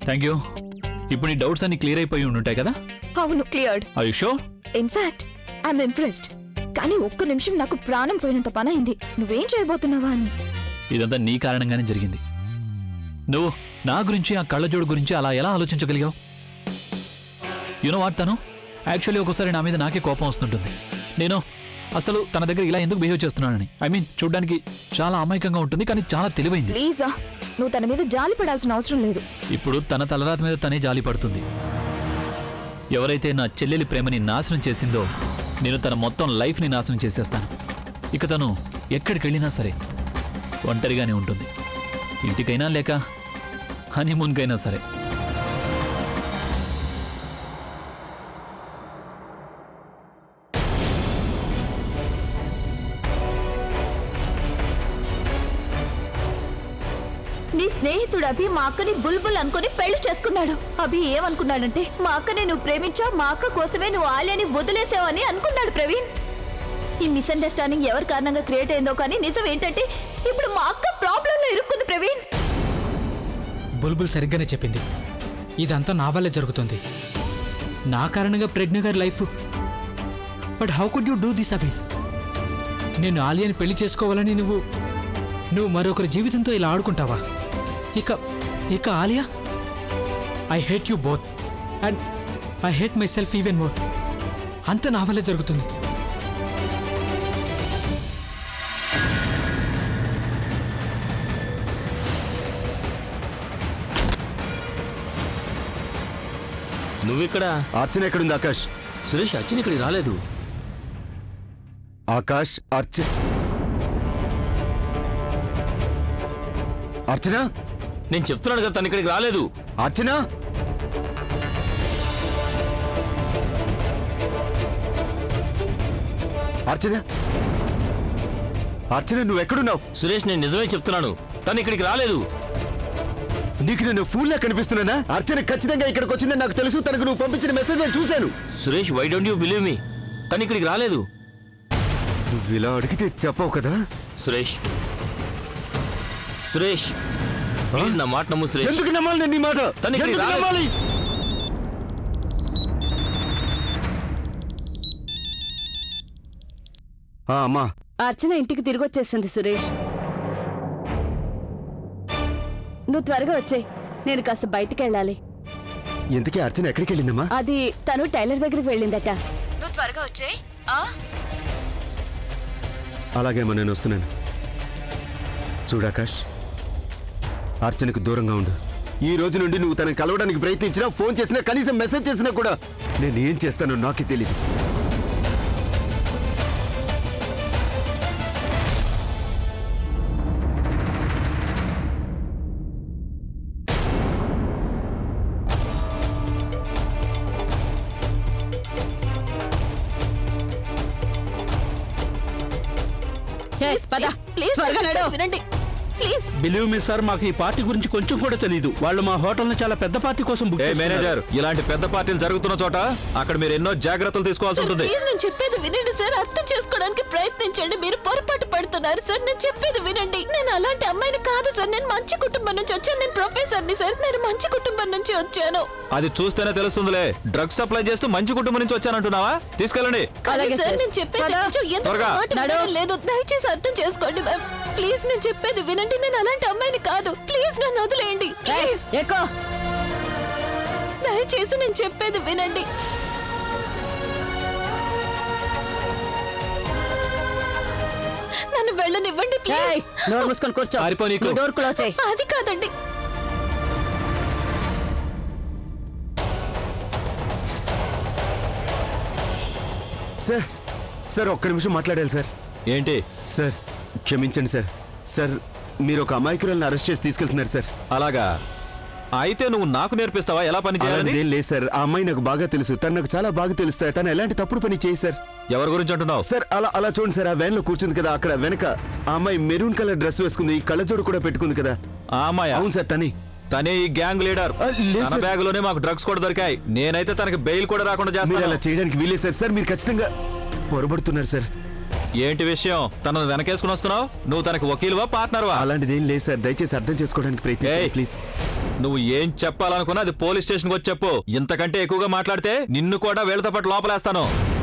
Thank you. ఇప్పుడు నీ doubts అన్ని క్లియర్ అయిపోయి ఉంటాయి కదా? అవును, cleared. Are you sure? In fact I'm impressed. కానీ ఒక్క నిమిషం నాకు ప్రాణం పోయినంత పని అయింది. నువ్వేం చేయబోతున్నావా అని. ఇదంతా నీ కారణంగానే జరిగింది. నువ్వు నా గురించి, ఆ కళ్ళజోడు గురించి అలా ఎలా ఆలోచించగలిగావు? యునో వాట్, తను యాక్చువల్లీ ఒక్కోసారి నా మీద నాకే కోపం వస్తుంటుంది. నేను అసలు తన దగ్గర ఇలా ఎందుకు బిహేవ్ చేస్తున్నానని. ఐ మీన్, చూడ్డానికి చాలా అమాయకంగా ఉంటుంది, కానీ చాలా తెలివైంది. ప్లీజా, నువ్వు తన మీద జాలి పడాల్సిన అవసరం లేదు. ఇప్పుడు తన తలరాత మీద తనే జాలి పడుతుంది. ఎవరైతే నా చెల్లెలి ప్రేమని నాశనం చేసిందో, నేను తన మొత్తం లైఫ్ని నాశనం చేసేస్తాను. ఇక తను ఎక్కడికి వెళ్ళినా సరే ఒంటరిగానే ఉంటుంది. ఇంటికైనా లేక హనీమూన్కైనా సరే. నీ స్నేహితుడు అభి మా అక్కని బుల్బుల్ అనుకుని పెళ్లి చేసుకున్నాడు. అభి ఏమనుకున్నాడంటే, మా అక్కని నువ్వు ప్రేమించావు, మా అక్క కోసమే నువ్వు ఆలియాని వదిలేసావని అనుకున్నాడు ప్రవీణ్. ఈ మిస్అండర్స్టాండింగ్ ఎవరి కారణంగా క్రియేట్ అయిందో కానీ నిజం ఏంటంటే ఇప్పుడు మా అక్క ప్రాబ్లంలో ఇరుక్కుంది ప్రవీణ్. బుల్బుల్ సరిగ్గానే చెప్పింది. ఇదంతా నా వల్లే జరుగుతుంది. నా కారణంగా ప్రజ్ఞ గారి life. But how could you do this Abhi? నేను ఆలియాని పెళ్లి చేసుకోవాలని నువ్వు మరొకరి జీవితంతో ఇలా ఆడుకుంటావా? ఇక Alia? I hate you both and I hate my self even more. అంత నా వల్లే జరుగుతుంది. నువ్విక్కడ? అర్చన ఎక్కడుంది ఆకాష్? సురేష్, అర్చన ఇక్కడికి రాలేదు. ఆకాష్, అర్చన, నేను చెప్తున్నాను కదా, తను ఇక్కడికి రాలేదు. అర్చన, అర్చన, అర్చన, నువ్వు ఎక్కడున్నావు? సురేష్, నేను నిజమే చెప్తున్నాను, తను ఇక్కడికి రాలేదు. నీకు నేను ఫూల్లా కనిపిస్తున్నానా? అర్చన ఖచ్చితంగా ఇక్కడికి వచ్చిందని నాకు తెలుసు. తనకు నువ్వు పంపించిన మెసేజ్ నేను చూశాను. Suresh, why don't you believe me? తను ఇక్కడికి రాలేదు. నువ్వు ఇలా అడిగితే చెప్పవు కదా? సురేష్, సురేష్, ప్లీజ్ నా మాట నమ్ము సురేష్. ఎందుకు నమ్మాలి నేను నీ మాట? తను ఇక్కడికి ఎందుకు నమ్మాలి? అమ్మా, అర్చన ఇంటికి తిరిగి వచ్చేసింది సురేష్. నువ్వు త్వరగా వచ్చేయ్, నేను కాస్త బయటికి వెళ్ళాలి. ఇంతకీ అర్చన ఎక్కడికి వెళ్ళిందమ్మా? అది తను టైలర్ దగ్గరికి వెళ్ళిందట. నువ్వు త్వరగా వచ్చేయ్. అలాగేమో, నేను వస్తున్నాను. చూడాకాష్, అర్చనకు దూరంగా ఉండు. ఈ రోజు నుండి నువ్వు తనని కలవడానికి ప్రయత్నించినా, ఫోన్ చేసినా, కనీసం మెసేజ్ చేసినా కూడా నేను ఏం చేస్తానో నాకే తెలియదు. ప్లీజ్ వినండి, ప్లీజ్. బిలీవ్ మీ సార్, మాకు ఈ పార్టీ గురించి కొంచెం కూడా తెలియదు. వాళ్ళు మా హోటల్ ని చాలా పెద్ద పార్టీ కోసం బుక్ చేస్తున్నారు. మేనేజర్, ఇలాంటి పెద్ద పార్టీలు జరుగుతున్న చోట అక్కడ మీరు ఎన్నో జాగ్రత్తలు తీసుకోవాల్సి ఉంటుంది. ప్లీజ్, నేను చెప్పేది వినండి సార్. అర్థం చేసుకోవడానికి ప్రయత్నించండి. మీరు పొరపాటు పడుతున్నారు సార్. నేను చెప్పేది వినండి. నేను అలాంటి అమ్మాయిని కాదు సార్. నేను మంచి కుటుంబం నుంచి వచ్చాను. నేను ప్రొఫెసర్ని సార్. నేను మంచి కుటుంబం నుంచి వచ్చాను. అది చూస్తేనే తెలుస్తుందిలే. డ్రగ్స్ సప్లై చేస్తూ మంచి కుటుంబం నుంచి వచ్చానంటున్నావా? తీసుకెళ్ళండి. సార్, నేను చెప్పేది లేదు. దయచేసి అర్థం చేసుకోండి మ్యామ్. ప్లీజ్, నేను చెప్పేది వినండి. నేను అలాంటి అమ్మాయిని కాదు. ప్లీజ్ నన్ను వదిలేయండి. ప్లీజ్, దయచేసి నేను చెప్పేది వినండి. నన్ను వెళ్ళనివ్వండి ప్లీజ్. నోరు మూసుకొని కూర్చో. డోర్ క్లోజ్ చేయి. అది కాదండి. సార్, సార్, ఒక్క నిమిషం మాట్లాడాలి సార్. ఏంటి సార్? క్షమించండి సార్. సార్, మీరు ఒక అమాయకురాలను అరెస్ట్ చేసి తీసుకెళ్తున్నారు సార్. అలాగా? అయితే నువ్వు నాకు నేర్పిస్తావా ఎలా పని చేయాలి? ఏం లేదు సార్, ఆ అమ్మాయి నాకు బాగా తెలుసు. తను నాకు చాలా బాగా తెలుస్తాయి. తను ఎలాంటి తప్పుడు పని చేయి సార్. ఎవరి గురించి అంటున్నావు? సార్, అలా చూడండి సార్. ఆ వ్యాన్ లో కూర్చుంది కదా, అక్కడ వెనక ఆ అమ్మాయి మెరూన్ కలర్ డ్రెస్ వేసుకుంది, కళ్ళజోడు కూడా పెట్టుకుంది కదా. ఆ అమ్మాయి? అవును సార్, తనే ఈ గ్యాంగ్ లీడర్. తన బ్యాగ్ లోనే మాకు డ్రగ్స్ కూడా దొరికాయి. నేనైతే తనకి బెయిల్ కూడా రాకుండా చేస్తాను. అలా చేయడానికి వీలే సార్. సార్, మీరు ఖచ్చితంగా పొరబడుతున్నారు సార్. ఏంటి విషయం? తనను వెనకేసుకుని వస్తున్నావు? నువ్వు తనకి వకీలువా పార్ట్నర్వా? అలాంటిది ఏం లేదు సార్, దయచేసి అర్థం చేసుకోవడానికి ప్రయత్నించండి ఏయ్. ప్లీజ్. నువ్వు ఏం చెప్పాలనుకున్నా అది పోలీస్ స్టేషన్కి వచ్చి చెప్పు. ఇంతకంటే ఎక్కువగా మాట్లాడితే నిన్ను కూడా వీళ్ళతో పాటు లోపలేస్తాను.